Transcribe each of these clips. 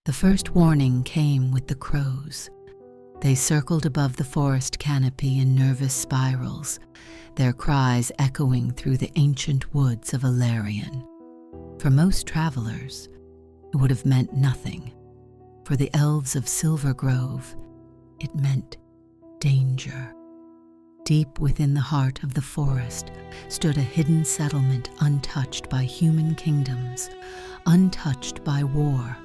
The first warning came with the crows. They circled above the forest canopy in nervous spirals, their cries echoing through the ancient woods of Aerion. For most travelers, it would have meant nothing. For the elves of Silvergrove, it meant danger. Deep within the heart of the forest stood a hidden settlement untouched by human kingdoms, untouched by war,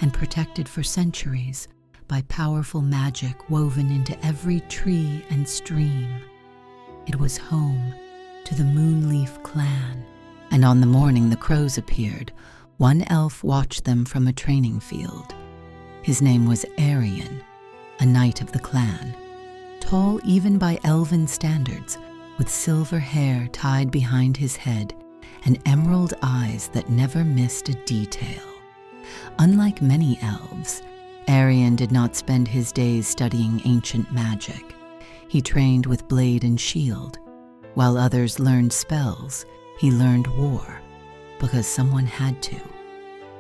and protected for centuries by powerful magic woven into every tree and stream. It was home to the Moonleaf clan, and on the morning the crows appeared, one elf watched them from a training field. His name was Aerion, a knight of the clan, tall even by elven standards, with silver hair tied behind his head and emerald eyes that never missed a detail. Unlike many elves, Aerion did not spend his days studying ancient magic. He trained with blade and shield. While others learned spells, he learned war, because someone had to.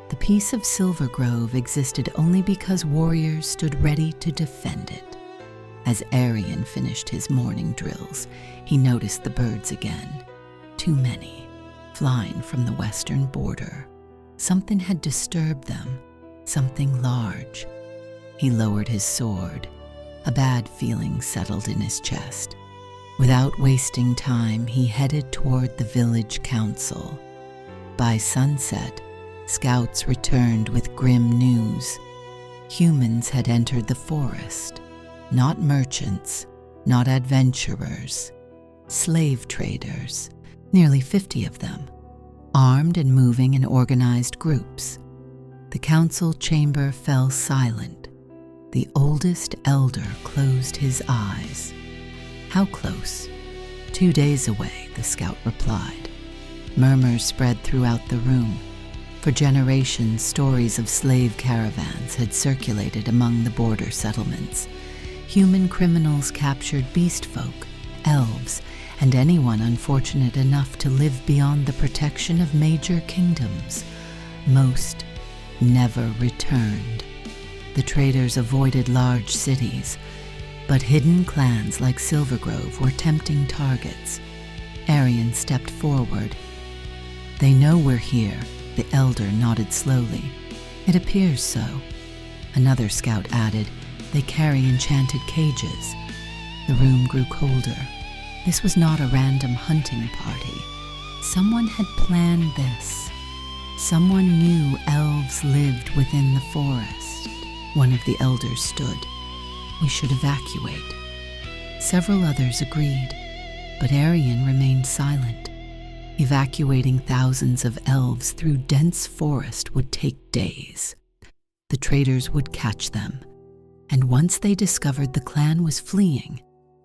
The peace of Silvergrove existed only because warriors stood ready to defend it. As Aerion finished his morning drills, he noticed the birds again. Too many, flying from the western border. Something had disturbed them, something large. He lowered his sword. A bad feeling settled in his chest. Without wasting time, he headed toward the village council. By sunset, scouts returned with grim news. Humans had entered the forest. Not merchants, not adventurers. Slave traders, nearly 50 of them, armed and moving in organized groups. The council chamber fell silent. The oldest elder closed his eyes. How close? 2 days away, the scout replied. Murmurs spread throughout the room. For generations, stories of slave caravans had circulated among the border settlements. Human criminals captured beast folk, elves, and anyone unfortunate enough to live beyond the protection of major kingdoms. Most never returned. The traders avoided large cities, but hidden clans like Silvergrove were tempting targets. Aerion stepped forward. They know we're here, the elder nodded slowly. It appears so. Another scout added, they carry enchanted cages. The room grew colder. This was not a random hunting party. Someone had planned this. Someone knew elves lived within the forest. One of the elders stood. We should evacuate. Several others agreed, but Aerion remained silent. Evacuating thousands of elves through dense forest would take days. The traders would catch them, and once they discovered the clan was fleeing,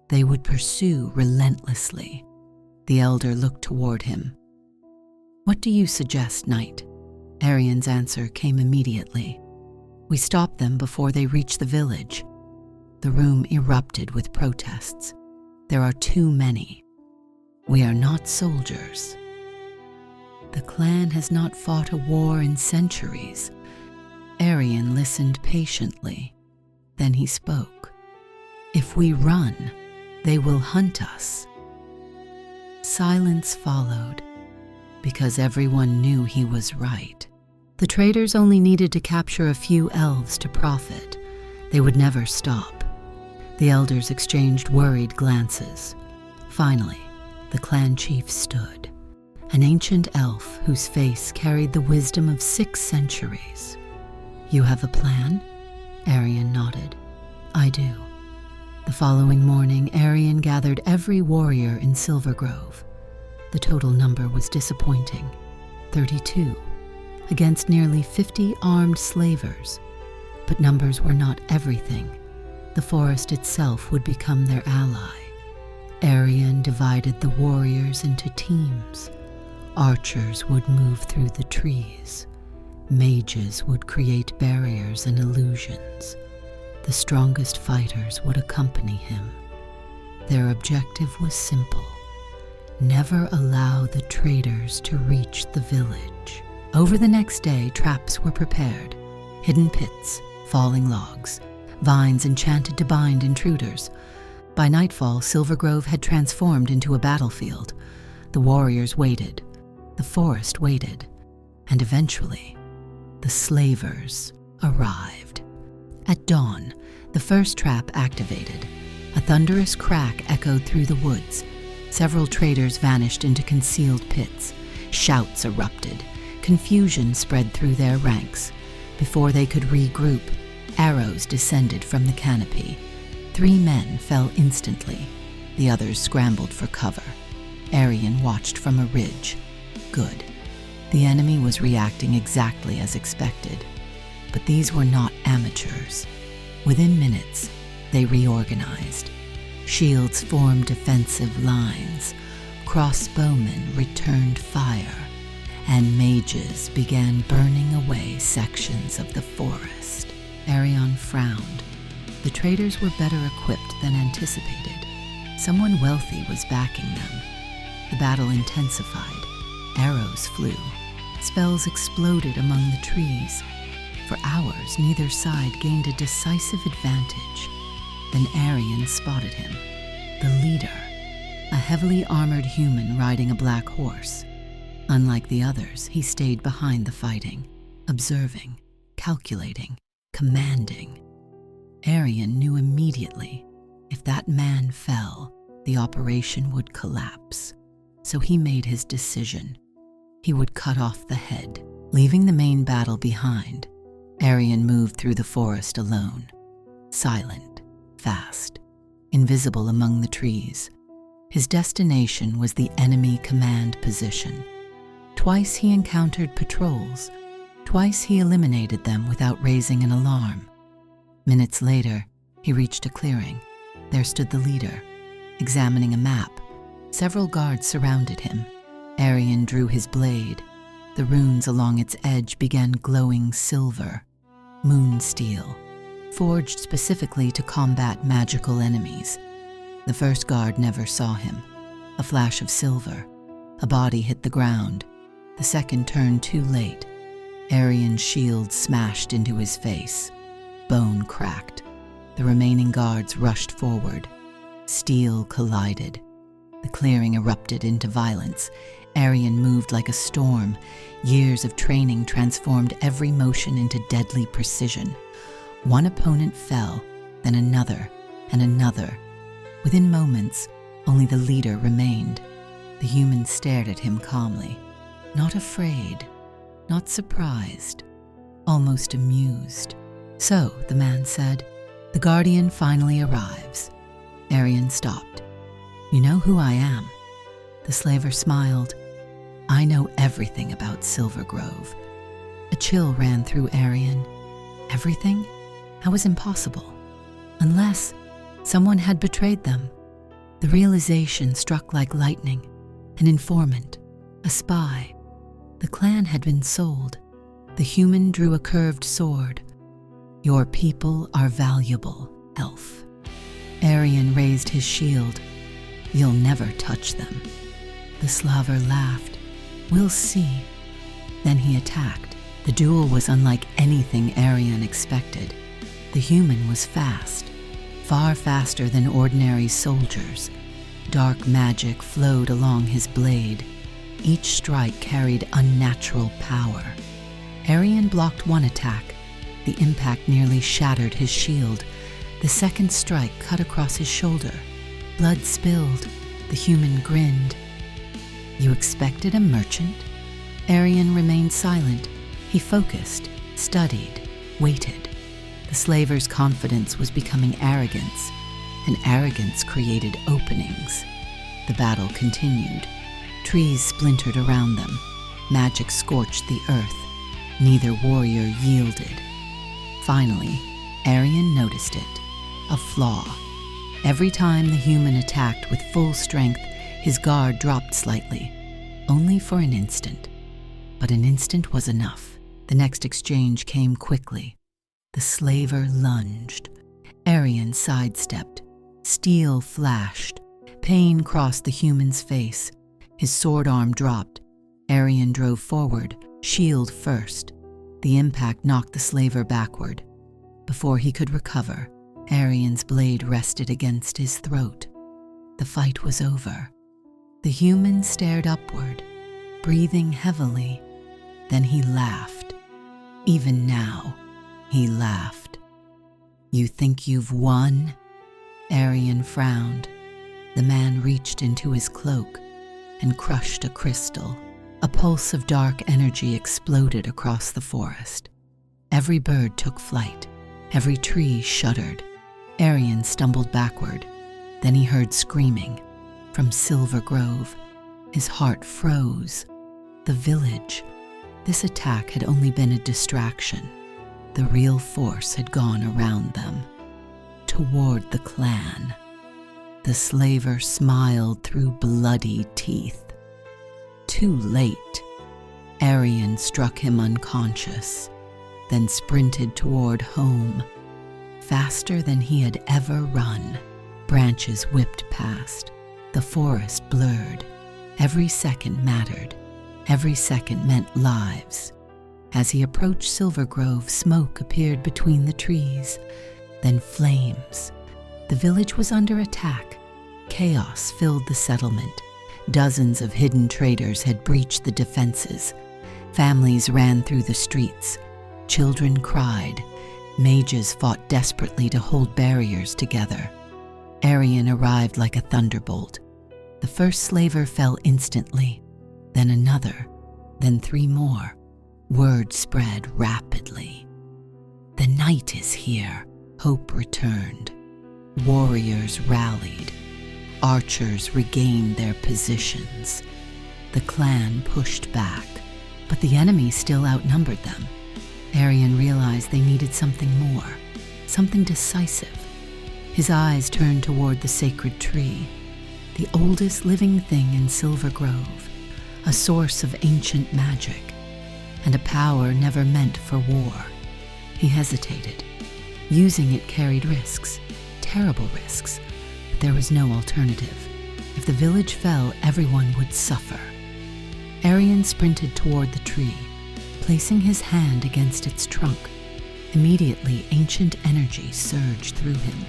they would pursue relentlessly. The elder looked toward him. What do you suggest, knight? Aerion's answer came immediately. We stop them before they reach the village. The room erupted with protests. There are too many. We are not soldiers. The clan has not fought a war in centuries. Aerion listened patiently. Then he spoke. If we run, they will hunt us. Silence followed, because everyone knew he was right. The traders only needed to capture a few elves to profit. They would never stop. The elders exchanged worried glances. Finally, the clan chief stood, an ancient elf whose face carried the wisdom of 6 centuries. You have a plan? Aerion nodded. I do. The following morning, Aerion gathered every warrior in Silvergrove. The total number was disappointing, 32, against nearly 50 armed slavers. But numbers were not everything. The forest itself would become their ally. Aerion divided the warriors into teams. Archers would move through the trees. Mages would create barriers and illusions. The strongest fighters would accompany him. Their objective was simple: never allow the traders to reach the village. Over the next day, traps were prepared. hidden pits, falling logs, vines enchanted to bind intruders. By nightfall, Silvergrove had transformed into a battlefield. The warriors waited, the forest waited, and eventually, the slavers arrived. At dawn, the first trap activated. A thunderous crack echoed through the woods. Several traders vanished into concealed pits. Shouts erupted. Confusion spread through their ranks. Before they could regroup, arrows descended from the canopy. 3 men fell instantly. The others scrambled for cover. Aerion watched from a ridge. Good. The enemy was reacting exactly as expected. But these were not amateurs. Within minutes, they reorganized. Shields formed defensive lines. Crossbowmen returned fire. And mages began burning away sections of the forest. Aerion frowned. The traders were better equipped than anticipated. Someone wealthy was backing them. The battle intensified. Arrows flew. Spells exploded among the trees. For hours, neither side gained a decisive advantage. Then Aerion spotted him. The leader. A heavily armored human riding a black horse. Unlike the others, he stayed behind the fighting, observing, calculating, commanding. Aerion knew immediately if that man fell, the operation would collapse. So he made his decision. He would cut off the head. Leaving the main battle behind, Aerion moved through the forest alone, silent, fast, invisible among the trees. His destination was the enemy command position. Twice he encountered patrols. Twice he eliminated them without raising an alarm. Minutes later, he reached a clearing. There stood the leader, examining a map. Several guards surrounded him. Aerion drew his blade. The runes along its edge began glowing silver, moon steel, forged specifically to combat magical enemies. The first guard never saw him. A flash of silver. A body hit the ground. The second turned too late. Aerion's shield smashed into his face. Bone cracked. The remaining guards rushed forward. Steel collided. The clearing erupted into violence. Aerion moved like a storm. Years of training transformed every motion into deadly precision. One opponent fell, then another, and another. Within moments, only the leader remained. The human stared at him calmly. Not afraid, not surprised, almost amused. So, the man said, the Guardian finally arrives. Aerion stopped. You know who I am? The slaver smiled. I know everything about Silvergrove. A chill ran through Aerion. Everything? That was impossible. Unless someone had betrayed them. The realization struck like lightning. An informant, a spy. The clan had been sold. The human drew a curved sword. Your people are valuable, elf. Aerion raised his shield. You'll never touch them. The slaver laughed. We'll see. Then he attacked. The duel was unlike anything Aerion expected. The human was fast, far faster than ordinary soldiers. Dark magic flowed along his blade. Each strike carried unnatural power. Aerion blocked one attack. The impact nearly shattered his shield. The second strike cut across his shoulder. Blood spilled. The human grinned. You expected a merchant? Aerion remained silent. He focused, studied, waited. The slaver's confidence was becoming arrogance, and arrogance created openings. The battle continued. Trees splintered around them. Magic scorched the earth. Neither warrior yielded. Finally, Aerion noticed it. A flaw. Every time the human attacked with full strength, his guard dropped slightly. Only for an instant. But an instant was enough. The next exchange came quickly. The slaver lunged. Aerion sidestepped. Steel flashed. Pain crossed the human's face. His sword arm dropped. Aerion drove forward, shield first. The impact knocked the slaver backward. Before he could recover, Aerion's blade rested against his throat. The fight was over. The human stared upward, breathing heavily. Then he laughed. Even now, he laughed. "You think you've won?" Aerion frowned. The man reached into his cloak and crushed a crystal. A pulse of dark energy exploded across the forest. Every bird took flight. Every tree shuddered. Aerion stumbled backward. Then he heard screaming from Silvergrove. His heart froze. The village. This attack had only been a distraction. The real force had gone around them, toward the clan. The slaver smiled through bloody teeth. Too late. Aerion struck him unconscious, then sprinted toward home. Faster than he had ever run, branches whipped past. The forest blurred. Every second mattered. Every second meant lives. As he approached Silvergrove, smoke appeared between the trees, then flames. The village was under attack. Chaos filled the settlement. Dozens of hidden traitors had breached the defenses. Families ran through the streets. Children cried. Mages fought desperately to hold barriers together. Aerion arrived like a thunderbolt. The first slaver fell instantly, then another, then 3 more. Word spread rapidly. "The night is here." Hope returned. Warriors rallied. Archers regained their positions. The clan pushed back, but the enemy still outnumbered them. Aerion realized they needed something more, something decisive. His eyes turned toward the sacred tree, the oldest living thing in Silvergrove, a source of ancient magic, and a power never meant for war. He hesitated. Using it carried risks, terrible risks, but there was no alternative. If the village fell, everyone would suffer. Aerion sprinted toward the tree, placing his hand against its trunk. Immediately, ancient energy surged through him.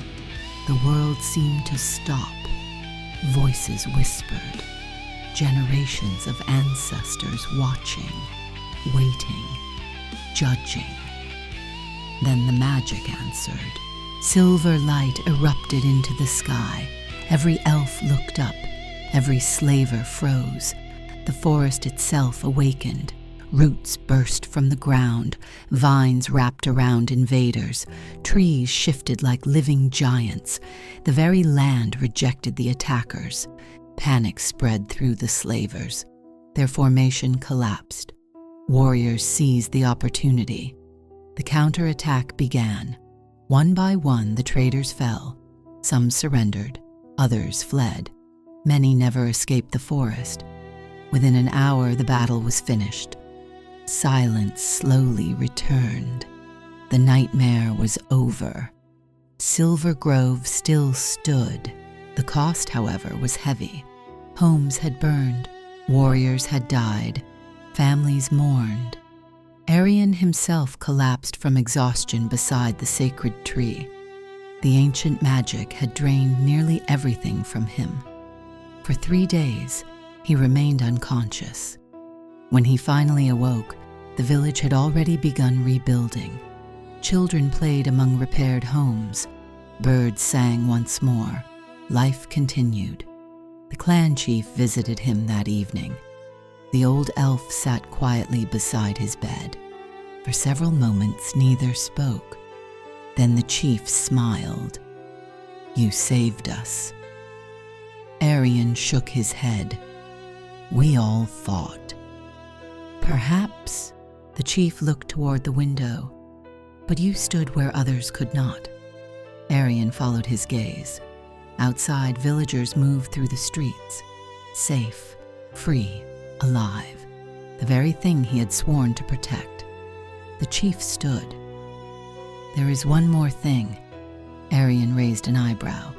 The world seemed to stop. Voices whispered. Generations of ancestors watching, waiting, judging. Then the magic answered. Silver light erupted into the sky. Every elf looked up. Every slaver froze. The forest itself awakened. Roots burst from the ground. Vines wrapped around invaders. Trees shifted like living giants. The very land rejected the attackers. Panic spread through the slavers. Their formation collapsed. Warriors seized the opportunity. The counterattack began. One by one, the traitors fell. Some surrendered. Others fled. Many never escaped the forest. Within an hour, the battle was finished. Silence slowly returned. The nightmare was over. Silvergrove still stood. The cost, however, was heavy. Homes had burned. Warriors had died. Families mourned. Aerion himself collapsed from exhaustion beside the sacred tree. The ancient magic had drained nearly everything from him. For 3 days, he remained unconscious. When he finally awoke, the village had already begun rebuilding. Children played among repaired homes. Birds sang once more. Life continued. The clan chief visited him that evening. The old elf sat quietly beside his bed. For several moments, neither spoke. Then the chief smiled. "You saved us." Aerion shook his head. "We all fought." "Perhaps." The chief looked toward the window. "But you stood where others could not." Aerion followed his gaze. Outside, villagers moved through the streets. Safe, free, alive. The very thing he had sworn to protect. The chief stood. "There is one more thing." Aerion raised an eyebrow.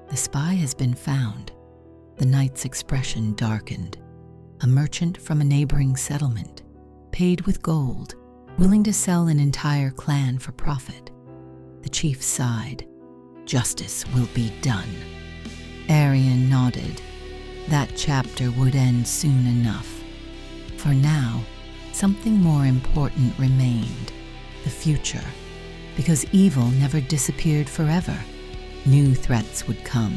"The spy has been found." The knight's expression darkened. A merchant from a neighboring settlement, paid with gold. willing to sell an entire clan for profit. The chief sighed. Justice will be done. Aerion nodded. That chapter would end soon enough. For now, something more important remained, the future, because evil never disappeared forever. New threats would come,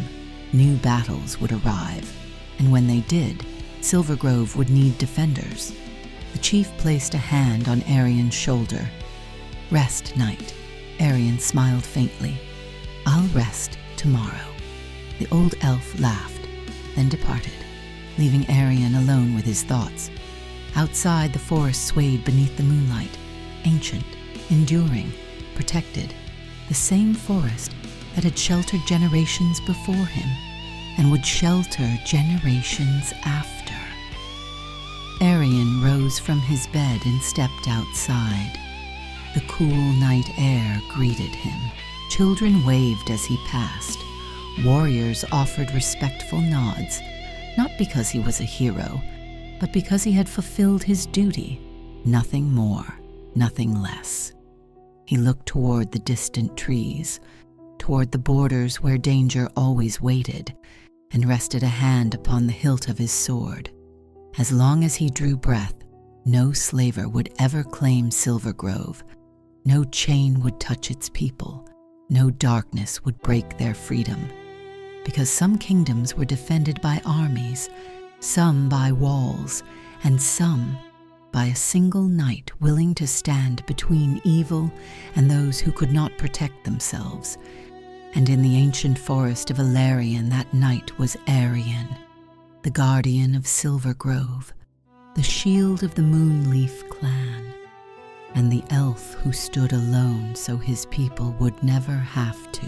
new battles would arrive, and when they did, Silvergrove would need defenders. The chief placed a hand on Aerion's shoulder. Rest, knight. Aerion smiled faintly. I'll rest tomorrow. The old elf laughed, then departed, leaving Aerion alone with his thoughts. Outside, the forest swayed beneath the moonlight, ancient, enduring, protected, the same forest that had sheltered generations before him and would shelter generations after. Aerion rose from his bed and stepped outside. The cool night air greeted him. Children waved as he passed. Warriors offered respectful nods, not because he was a hero, but because he had fulfilled his duty. Nothing more, nothing less. He looked toward the distant trees, toward the borders where danger always waited, and rested a hand upon the hilt of his sword. As long as he drew breath, no slaver would ever claim Silvergrove. No chain would touch its people. No darkness would break their freedom. Because some kingdoms were defended by armies, some by walls, and some by a single knight willing to stand between evil and those who could not protect themselves. And in the ancient forest of Aerion, that knight was Aerion, the guardian of Silvergrove, the shield of the Moonleaf clan, and the elf who stood alone so his people would never have to.